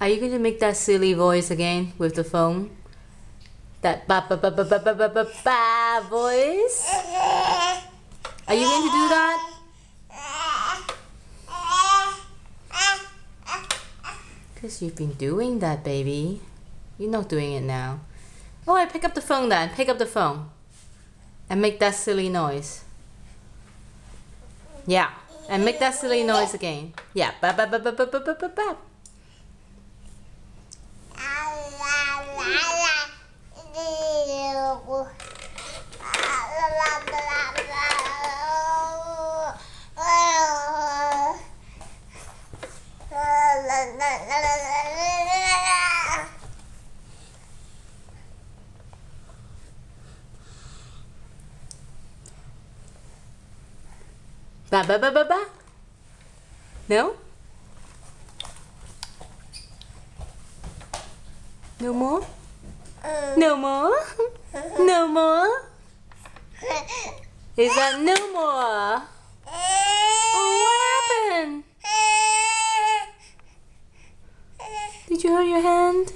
Are you going to make that silly voice again with the phone? That ba ba ba ba ba ba ba ba ba voice? Are you going to do that? Because you've been doing that, baby. You're not doing it now. Alright, pick up the phone then. Pick up the phone. And make that silly noise. Yeah. And make that silly noise again. Yeah. Ba ba ba ba ba ba ba ba ba. Ba ba ba ba ba. No? No more? No more? No more? Is that no more? Oh, what happened? Did you hurt your hand?